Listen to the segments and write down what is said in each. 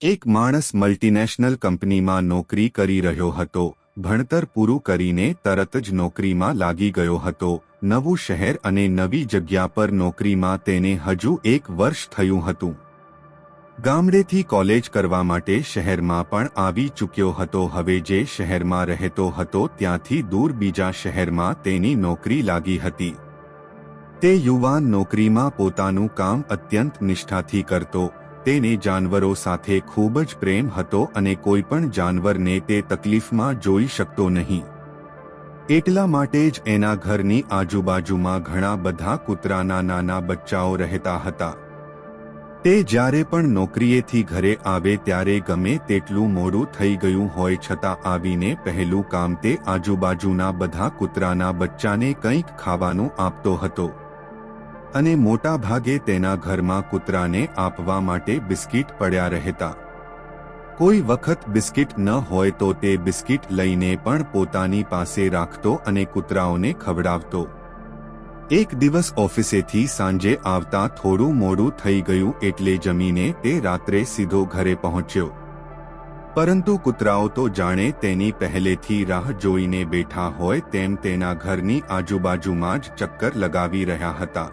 એક માણસ મલ્ટીનેશનલ કંપનીમાં નોકરી કરી રહ્યો હતો. ભણતર પૂરું કરીને તરત જ નોકરીમાં લાગી ગયો હતો. નવું શહેર અને નવી જગ્યા પર નોકરીમાં તેને હજુ 1 વર્ષ થયું હતું. ગામડેથી કોલેજ કરવા માટે શહેરમાં પણ આવી ચૂક્યો હતો. હવે જે શહેરમાં રહેતો હતો ત્યાંથી દૂર બીજા શહેરમાં તેની નોકરી લાગી હતી. તે યુવાન નોકરીમાં પોતાનું કામ અત્યંત નિષ્ઠાથી કરતો. તેને જાનવરો સાથે ખૂબ જ પ્રેમ હતો અને કોઈ પણ જાનવરને તે તકલીફમાં જોઈ શકતો નહીં. એટલા માટે જ એના ઘરની આજુબાજુમાં ઘણા બધા કૂતરાના નાના બચ્ચાઓ રહેતા હતા. તે જ્યારે પણ નોકરીએથી ઘરે આવે ત્યારે ગમે તેટલું મોડું થઈ ગયું હોય છતાં આવીને પહેલું કામ તે આજુબાજુના બધા કૂતરાના બચ્ચાને કંઈક ખાવાનું આપતો હતો. અને મોટા ભાગે તેના ઘરમાં કૂતરાને આપવા માટે બિસ્કિટ પડ્યા રહેતા. કોઈ વખત બિસ્કિટ ન હોય તો તે બિસ્કિટ લઈને પણ પોતાની પાસે રાખતો અને કૂતરાઓને ખવડાવતો. એક દિવસ ઓફિસેથી સાંજે આવતા થોડું મોડું થઈ ગયું એટલે જમીને તે રાત્રે સીધો ઘરે પહોંચ્યો. પરંતુ કૂતરાઓ તો જાણે તેની પહેલેથી રાહ જોઈને બેઠા હોય તેમ તેના ઘરની આજુબાજુમાં જ ચક્કર લગાવી રહ્યા હતા.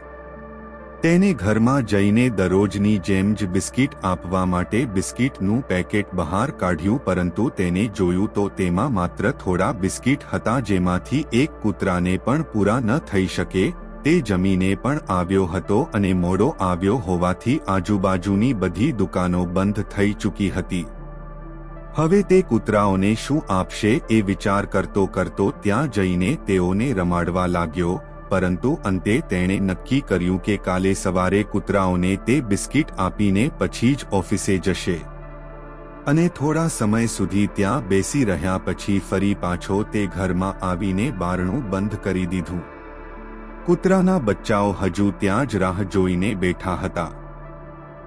તેને ઘરમાં જઈને દરરોજની જેમ જ બિસ્કિટ આપવા માટે બિસ્કિટનું પેકેટ બહાર કાઢ્યું, પરંતુ તેને જોયું તો તેમાં માત્ર થોડા બિસ્કિટ હતા જેમાંથી એક કૂતરાને પણ પૂરા ન થઈ શકે. તે જમીને પણ આવ્યો હતો અને મોડો આવ્યો હોવાથી આજુબાજુની બધી દુકાનો બંધ થઈ ચૂકી હતી. હવે તે કૂતરાઓને શું આપશે એ વિચાર કરતો કરતો ત્યાં જઈને તેઓને રમાડવા લાગ્યો. પરંતુ અંતે તેણે નક્કી કર્યું કે કાલે સવારે કૂતરાઓને તે બિસ્કિટ આપીને પછી જ ઓફિસે જશે. અને થોડા સમય સુધી ત્યાં બેસી રહ્યા પછી ફરી પાછો તે ઘરમાં આવીને બારણું બંધ કરી દીધું. કૂતરાના બચ્ચાઓ હજુ ત્યાં જ રાહ જોઈને બેઠા હતા.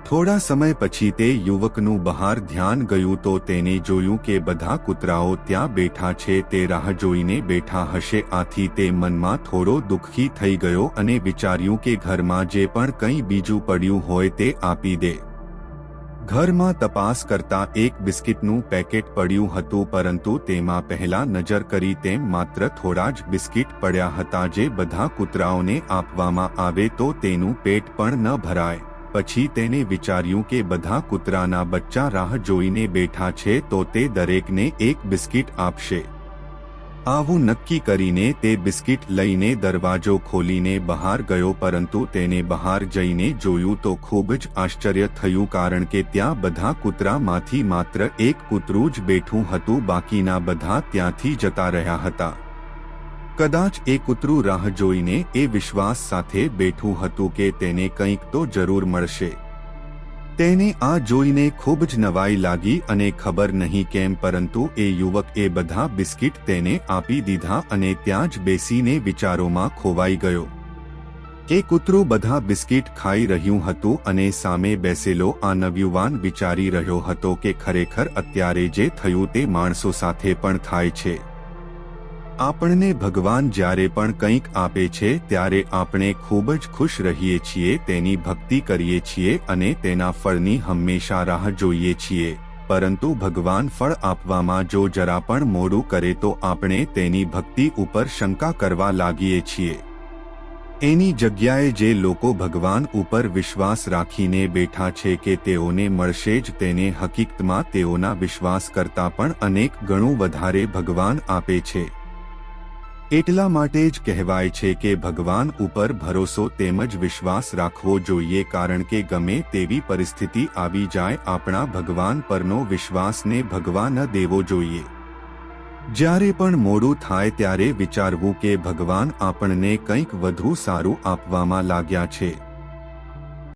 થોડા સમય પછી તે યુવકનું બહાર ધ્યાન ગયું તો તેને જોયું કે બધા કૂતરાઓ ત્યાં બેઠા છે. તે રાહ જોઈને બેઠા હશે, આથી તે મનમાં થોડો દુઃખી થઈ ગયો અને વિચાર્યું કે ઘરમાં જે પણ કંઈ બીજું પડ્યું હોય તે આપી દે. ઘરમાં તપાસ કરતા એક બિસ્કિટનું પેકેટ પડ્યું હતું, પરંતુ તેમાં પહેલા નજર કરી તેમ માત્ર થોડા જ બિસ્કિટ પડ્યા હતા જે બધા કૂતરાઓને આપવામાં આવે તો તેનું પેટ પણ ન ભરાય. પછી તેને વિચાર્યું કે બધા કૂતરાના બચ્ચા રાહ જોઈને બેઠા છે તો તે દરેકને એક બિસ્કિટ આપશે. આવું નક્કી કરીને તે બિસ્કિટ લઈને દરવાજો ખોલીને બહાર ગયો, પરંતુ તેને બહાર જઈને જોયું તો ખૂબ જ આશ્ચર્ય થયું, કારણ કે ત્યાં બધા કૂતરામાંથી માત્ર એક કૂતરું જ બેઠું હતું. બાકીના બધા ત્યાંથી જતા રહ્યા હતા. કદાચ એ કૂતરું રાહ જોઈને એ વિશ્વાસ સાથે બેઠું હતું કે તેને કંઈક તો જરૂર મળશે. તેને આ જોઈને ખૂબ જ નવાઈ લાગી અને ખબર નહીં કેમ પરંતુ એ યુવક એ બધા બિસ્કિટ તેને આપી દીધા અને ત્યાં જ બેસીને વિચારોમાં ખોવાઈ ગયો. એ કૂતરું બધા બિસ્કિટ ખાઈ રહ્યું હતું અને સામે બેસેલો આ નવયુવાન વિચારી રહ્યો હતો કે ખરેખર અત્યારે જે થયું તે માણસો સાથે પણ થાય છે. આપણને ભગવાન જ્યારે પણ કંઈક આપે છે ત્યારે આપણે ખૂબ જ ખુશ રહીએ છીએ, તેની ભક્તિ કરીએ છીએ અને તેના ફળની હંમેશા રાહ જોઈએ છીએ. પરંતુ ભગવાન ફળ આપવામાં જો જરા પણ મોડું કરે તો આપણે તેની ભક્તિ ઉપર શંકા કરવા લાગીએ છીએ. એની જગ્યાએ જે લોકો ભગવાન ઉપર વિશ્વાસ રાખીને બેઠા છે કે તેઓને મળશે જ, તેને હકીકતમાં તેઓના વિશ્વાસ કરતાં પણ અનેક ગણું વધારે ભગવાન આપે છે. એટલા માટે જ કહેવાય છે કે ભગવાન ઉપર ભરોસો તેમજ વિશ્વાસ રાખવો જોઈએ, કારણ કે ગમે તેવી પરિસ્થિતિ આવી જાય આપણા ભગવાન પરનો વિશ્વાસને ભગવા ન દેવો જોઈએ. જ્યારે પણ મોડું થાય ત્યારે વિચારવું કે ભગવાન આપણને કંઈક વધુ સારું આપવામાં લાગ્યા છે.